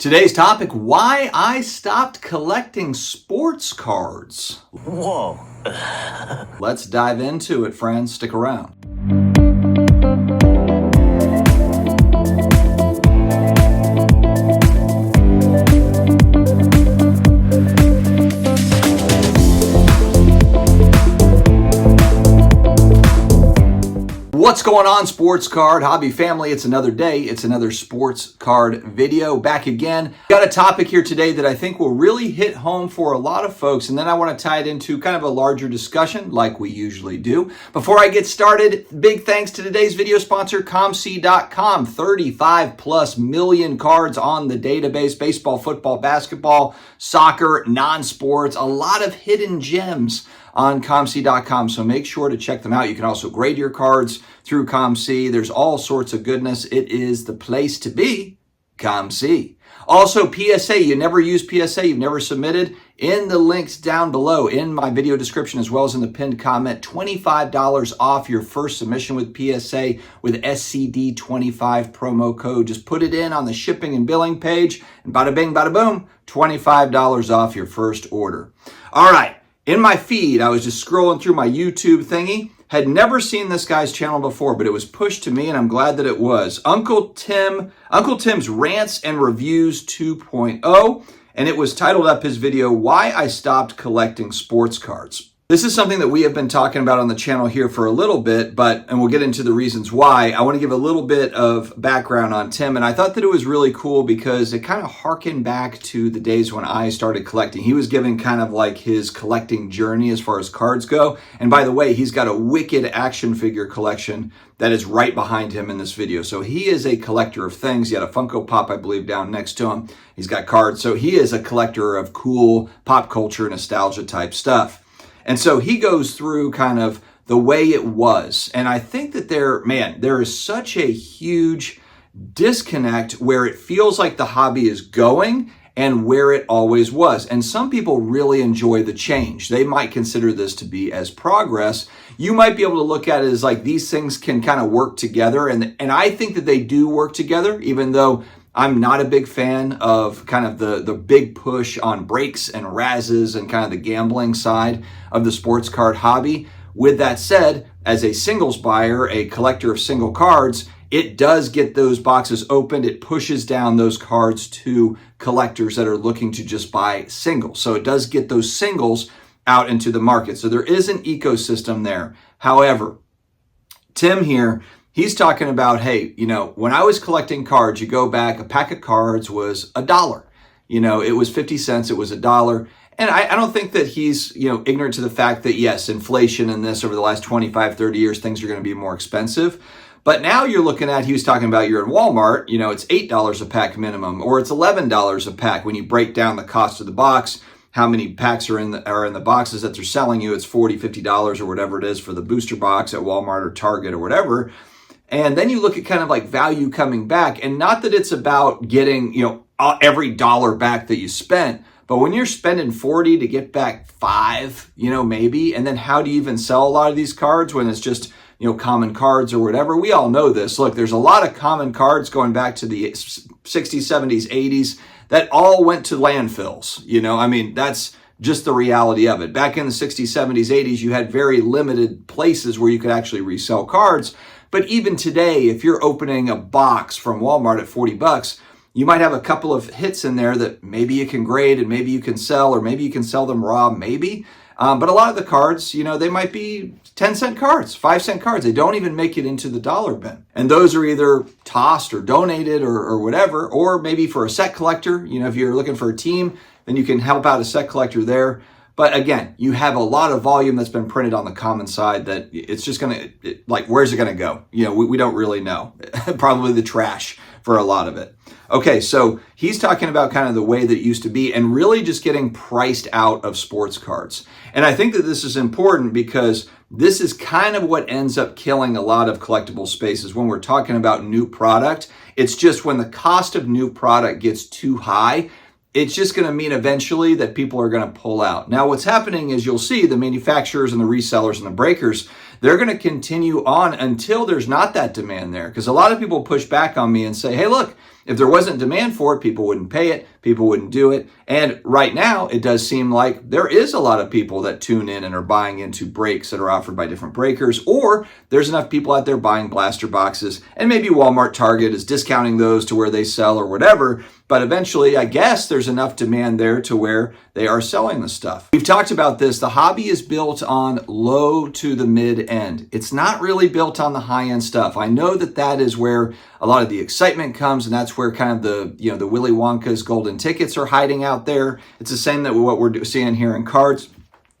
Today's topic, why I stopped collecting sports cards. Whoa. Let's dive into it, friends. Stick around. What's going on, sports card hobby family? It's another day. It's another sports card video back again. Got a topic here today that I think will really hit home for a lot of folks, and then I want to tie it into kind of a larger discussion like we usually do. Before I get started, big thanks to today's video sponsor, COMC.com. 35 plus million cards on the database, baseball, football, basketball, soccer, non-sports, a lot of hidden gems on COMC.com, so make sure to check them out. You can also grade your cards through COMC. There's all sorts of goodness. It is the place to be, COMC. Also, PSA, you never use PSA, you've never submitted, in the links down below, in my video description, as well as in the pinned comment, $25 off your first submission with PSA with SCD25 promo code. Just put it in on the shipping and billing page, and bada bing, bada boom, $25 off your first order. All right. In my feed, I was just scrolling through my YouTube thingy, had never seen this guy's channel before, but it was pushed to me, and I'm glad that it was. Uncle Tim's Rants and Reviews 2.0, and it was titled up his video, Why I Stopped Collecting Sports Cards. This is something that we have been talking about on the channel here for a little bit, and we'll get into the reasons why. I want to give a little bit of background on Tim, and I thought that it was really cool because it kind of harkened back to the days when I started collecting. He was giving kind of like his collecting journey as far as cards go, and by the way, he's got a wicked action figure collection that is right behind him in this video. So he is a collector of things. He had a Funko Pop, I believe, down next to him. He's got cards, so he is a collector of cool pop culture, nostalgia type stuff. And so he goes through kind of the way it was. And I think that there is such a huge disconnect where it feels like the hobby is going and where it always was. And some people really enjoy the change. They might consider this to be as progress. You might be able to look at it as like these things can kind of work together. And I think that they do work together, even though I'm not a big fan of kind of the big push on breaks and razzes and kind of the gambling side of the sports card hobby. With that said, as a singles buyer, a collector of single cards, it does get those boxes opened. It pushes down those cards to collectors that are looking to just buy singles. So it does get those singles out into the market. So there is an ecosystem there. However, Tim here, he's talking about, hey, when I was collecting cards, you go back, a pack of cards was $1. It was 50 cents, it was $1. And I don't think that he's, ignorant to the fact that, yes, inflation and this over the last 25, 30 years, things are going to be more expensive. But now you're looking at, he was talking about you're in Walmart, it's $8 a pack minimum, or it's $11 a pack when you break down the cost of the box. How many packs are in the boxes that they're selling you? It's $40, $50 or whatever it is for the booster box at Walmart or Target or whatever. And then you look at kind of like value coming back, and not that it's about getting, every dollar back that you spent, but when you're spending 40 to get back 5, maybe, and then how do you even sell a lot of these cards when it's just, common cards or whatever? We all know this. Look, there's a lot of common cards going back to the 60s, 70s, 80s that all went to landfills. That's just the reality of it. Back in the 60s, 70s, 80s, you had very limited places where you could actually resell cards. But even today, if you're opening a box from Walmart at $40, you might have a couple of hits in there that maybe you can grade and maybe you can sell, or maybe you can sell them raw, maybe. But a lot of the cards, they might be 10-cent cards, 5-cent cards. They don't even make it into the dollar bin. And those are either tossed or donated or whatever, or maybe for a set collector. If you're looking for a team, then you can help out a set collector there. But again, you have a lot of volume that's been printed on the common side that it's just going to, where's it going to go? We don't really know. Probably the trash for a lot of it. Okay, so he's talking about kind of the way that it used to be and really just getting priced out of sports cards. And I think that this is important because this is kind of what ends up killing a lot of collectible spaces when we're talking about new product. It's just when the cost of new product gets too high, it's just going to mean eventually that people are going to pull out. Now, what's happening is you'll see the manufacturers and the resellers and the breakers, they're going to continue on until there's not that demand there. Because a lot of people push back on me and say, hey, look, if there wasn't demand for it, people wouldn't pay it, people wouldn't do it. And right now, it does seem like there is a lot of people that tune in and are buying into breaks that are offered by different breakers, or there's enough people out there buying blaster boxes, and maybe Walmart, Target is discounting those to where they sell or whatever. But eventually, I guess there's enough demand there to where they are selling the stuff. We've talked about this. The hobby is built on low to the mid end. It's not really built on the high end stuff. I know that that is where a lot of the excitement comes, and that's where kind of the Willy Wonka's golden tickets are hiding out there. It's the same that what we're seeing here in cards.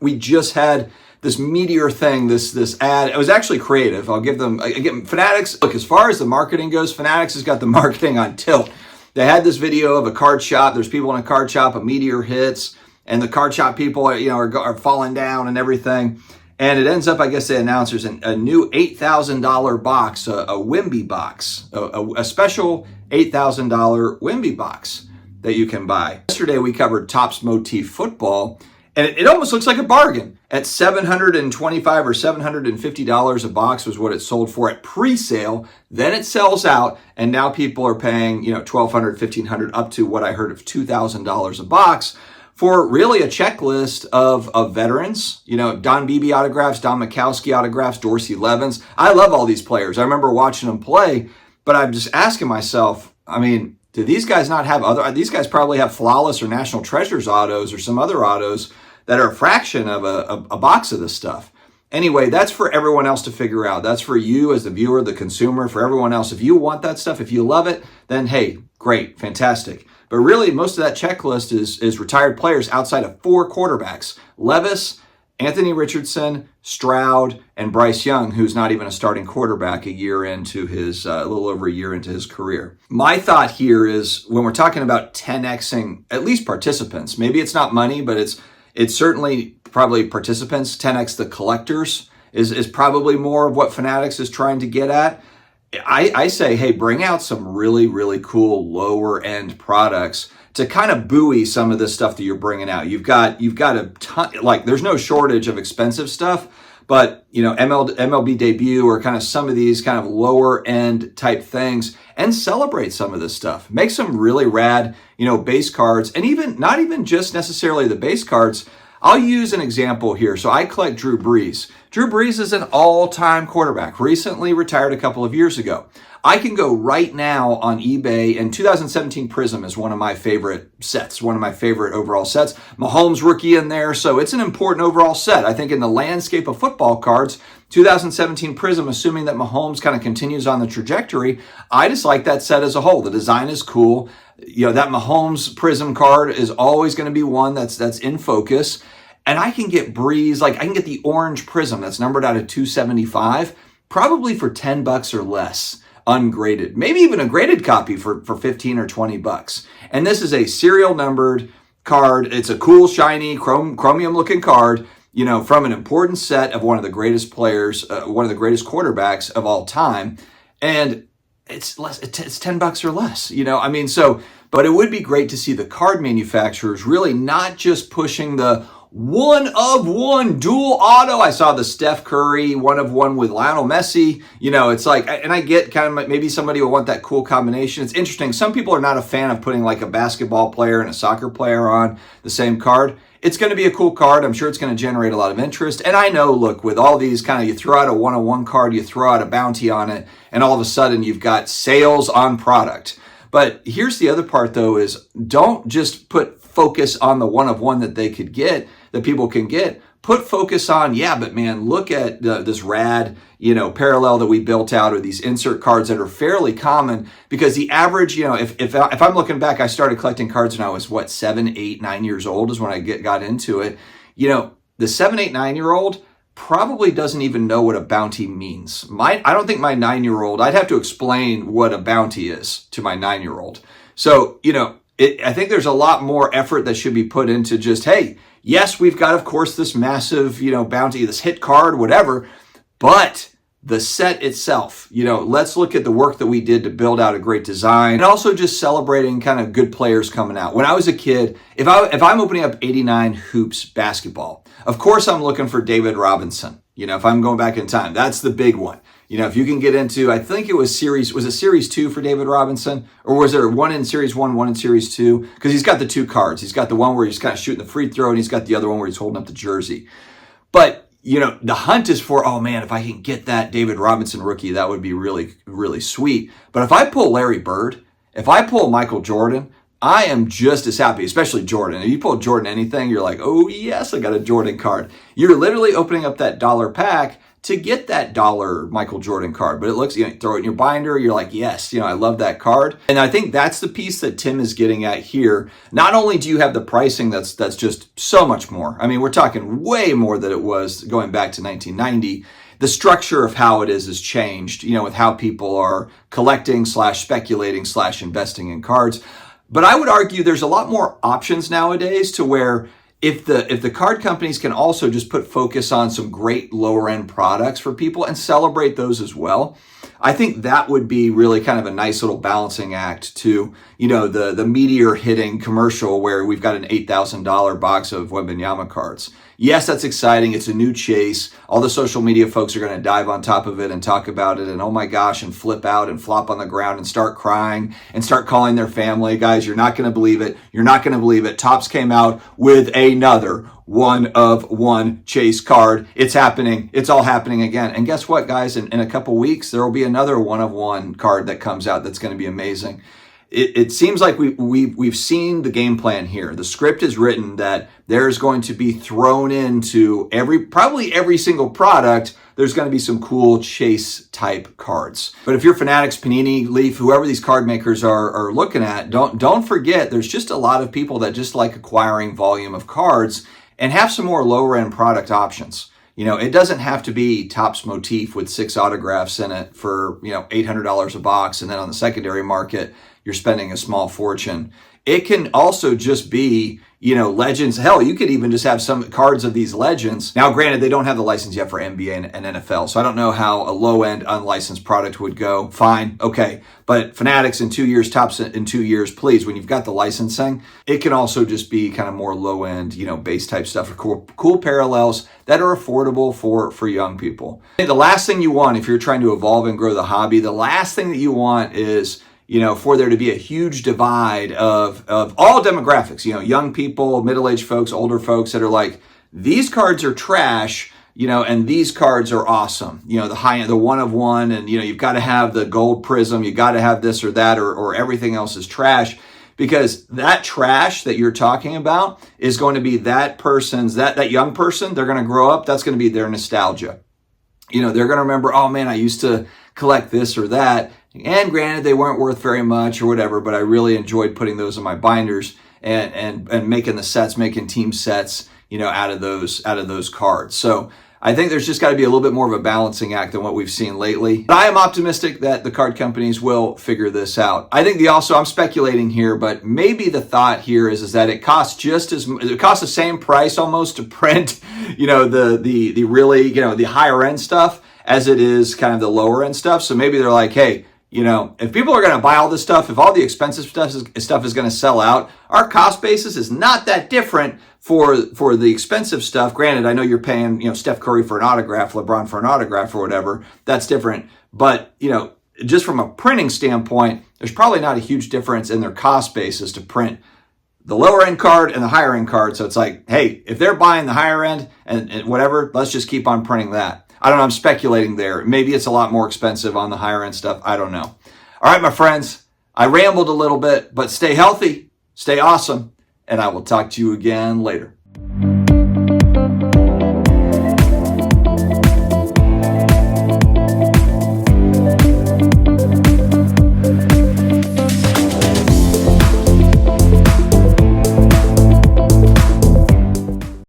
We just had this meteor thing, this ad. It was actually creative. I'll give them, again, Fanatics, look, as far as the marketing goes, Fanatics has got the marketing on tilt. They had this video of a card shop. There's people in a card shop, a meteor hits, and the card shop people are falling down and everything. And it ends up, I guess they announced there's a new $8,000 box, a Wimby box, a special $8,000 Wimby box that you can buy. Yesterday we covered Topps Motif Football, and it almost looks like a bargain. At $725 or $750 a box was what it sold for at pre-sale. Then it sells out, and now people are paying $1,200, $1,500, up to what I heard of $2,000 a box for really a checklist of veterans. Don Beebe autographs, Don Mikowski autographs, Dorsey Levens. I love all these players. I remember watching them play, but I'm just asking myself, do these guys not have other? These guys probably have Flawless or National Treasures autos or some other autos that are a fraction of a box of this stuff. Anyway, that's for everyone else to figure out. That's for you as the viewer, the consumer, for everyone else. If you want that stuff, if you love it, then hey, great, fantastic. But really, most of that checklist is retired players outside of 4 quarterbacks: Levis, Anthony Richardson, Stroud, and Bryce Young, who's not even a starting quarterback a little over a year into his career. My thought here is when we're talking about 10xing at least participants, maybe it's not money, but it's certainly probably participants. 10x the collectors is probably more of what Fanatics is trying to get at. I say, hey, bring out some really, really cool lower end products to kind of buoy some of this stuff that you're bringing out. You've got a ton, there's no shortage of expensive stuff, but MLB debut or kind of some of these kind of lower end type things, and celebrate some of this stuff. Make some really rad, base cards, and not even just necessarily the base cards. I'll use an example here. So I collect Drew Brees. Drew Brees is an all-time quarterback, recently retired a couple of years ago. I can go right now on eBay, and 2017 Prism is one of my favorite sets, one of my favorite overall sets. Mahomes rookie in there, so it's an important overall set. I think in the landscape of football cards, 2017 Prism, assuming that Mahomes kind of continues on the trajectory, I just like that set as a whole. The design is cool. That Mahomes Prism card is always going to be one that's in focus. And I can get Breeze, I can get the orange Prism that's numbered out of 275, probably for $10 or less, ungraded. Maybe even a graded copy for 15 or 20 bucks. And this is a serial numbered card. It's a cool, shiny, chromium looking card, from an important set of one of the greatest players, one of the greatest quarterbacks of all time. And it's $10 or less, but it would be great to see the card manufacturers really not just pushing the one of one dual auto. I saw the Steph Curry one of one with Lionel Messi. It's and I get kind of maybe somebody will want that cool combination. It's interesting. Some people are not a fan of putting a basketball player and a soccer player on the same card. It's going to be a cool card. I'm sure it's going to generate a lot of interest. And I know, look, with all these you throw out a one-on-one card, you throw out a bounty on it, and all of a sudden you've got sales on product. But here's the other part, though, is don't just put focus on the one-of-one that they could get, that people can get. Put focus on, but man, look at this rad, parallel that we built out, or these insert cards that are fairly common, because the average, if I'm looking back, I started collecting cards when I was, 7, 8, 9 years old is when I got into it. The 7, 8, 9-year-old probably doesn't even know what a bounty means. I don't think my 9-year-old, I'd have to explain what a bounty is to my 9-year-old. So, I think there's a lot more effort that should be put into just, hey, yes, we've got, of course, this massive, bounty, this hit card, whatever, but the set itself, let's look at the work that we did to build out a great design, and also just celebrating kind of good players coming out. When I was a kid, if I'm opening up 89 Hoops basketball, of course I'm looking for David Robinson. if I'm going back in time, that's the big one. If you can get into, I think it was series 2 for David Robinson, or was there one in series 1, one in series 2? Because he's got the 2 cards. He's got the one where he's kind of shooting the free throw, and he's got the other one where he's holding up the jersey. But, the hunt is for, oh man, if I can get that David Robinson rookie, that would be really, really sweet. But if I pull Larry Bird, if I pull Michael Jordan, I am just as happy, especially Jordan. If you pull Jordan anything, you're like, oh yes, I got a Jordan card. You're literally opening up that dollar pack to get that dollar Michael Jordan card. But it looks, throw it in your binder, you're like, yes, I love that card. And I think that's the piece that Tim is getting at here. Not only do you have the pricing that's just so much more. I mean, we're talking way more than it was going back to 1990. The structure of how it is changed, with how people are collecting / speculating / investing in cards. But I would argue there's a lot more options nowadays to where if the card companies can also just put focus on some great lower end products for people and celebrate those as well, I think that would be really kind of a nice little balancing act to, the meteor hitting commercial where we've got an $8,000 box of Wembanyama cards. Yes, that's exciting. It's a new chase. All the social media folks are going to dive on top of it and talk about it and oh my gosh, and flip out and flop on the ground and start crying and start calling their family. Guys, you're not going to believe it. You're not going to believe it. Topps came out with another 1-of-1 chase card. It's happening. It's all happening again. And guess what, guys? In a couple weeks, there will be another 1-of-1 card that comes out that's going to be amazing. It seems like we've seen the game plan here. The script is written that there's going to be thrown into probably every single product. There's going to be some cool chase type cards. But if you're Fanatics, Panini, Leaf, whoever these card makers are looking at, don't forget there's just a lot of people that just like acquiring volume of cards and have some more lower end product options. It doesn't have to be Topps motif with 6 autographs in it for, $800 a box. And then on the secondary market, you're spending a small fortune. It can also just be, legends. Hell, you could even just have some cards of these legends. Now, granted, they don't have the license yet for NBA and NFL, so I don't know how a low-end unlicensed product would go. Fine, okay. But Fanatics in 2 years, Topps in 2 years, please, when you've got the licensing, it can also just be kind of more low-end, base type stuff, or cool parallels that are affordable for young people. And the last thing you want, if you're trying to evolve and grow the hobby, the last thing that you want is for there to be a huge divide of all demographics, young people, middle-aged folks, older folks that are like, these cards are trash, and these cards are awesome. The high end, the 1-of-1, and, you've got to have the gold prism, you got to have this or that, or everything else is trash. Because that trash that you're talking about is going to be that person's, that young person, they're going to grow up, that's going to be their nostalgia. They're going to remember, oh man, I used to collect this or that. And granted, they weren't worth very much or whatever, but I really enjoyed putting those in my binders and making the sets, making team sets, out of those cards. So I think there's just got to be a little bit more of a balancing act than what we've seen lately. But I am optimistic that the card companies will figure this out. I think I'm speculating here, but maybe the thought here is that it costs it costs the same price almost to print, the really, the higher end stuff as it is kind of the lower end stuff. So maybe they're like, hey, if people are going to buy all this stuff, if all the expensive stuff is going to sell out, our cost basis is not that different for the expensive stuff. Granted, I know you're paying, Steph Curry for an autograph, LeBron for an autograph or whatever. That's different. But, just from a printing standpoint, there's probably not a huge difference in their cost basis to print the lower end card and the higher end card. So it's like, hey, if they're buying the higher end and whatever, let's just keep on printing that. I don't know. I'm speculating there. Maybe it's a lot more expensive on the higher end stuff. I don't know. All right, my friends, I rambled a little bit, but stay healthy, stay awesome, and I will talk to you again later.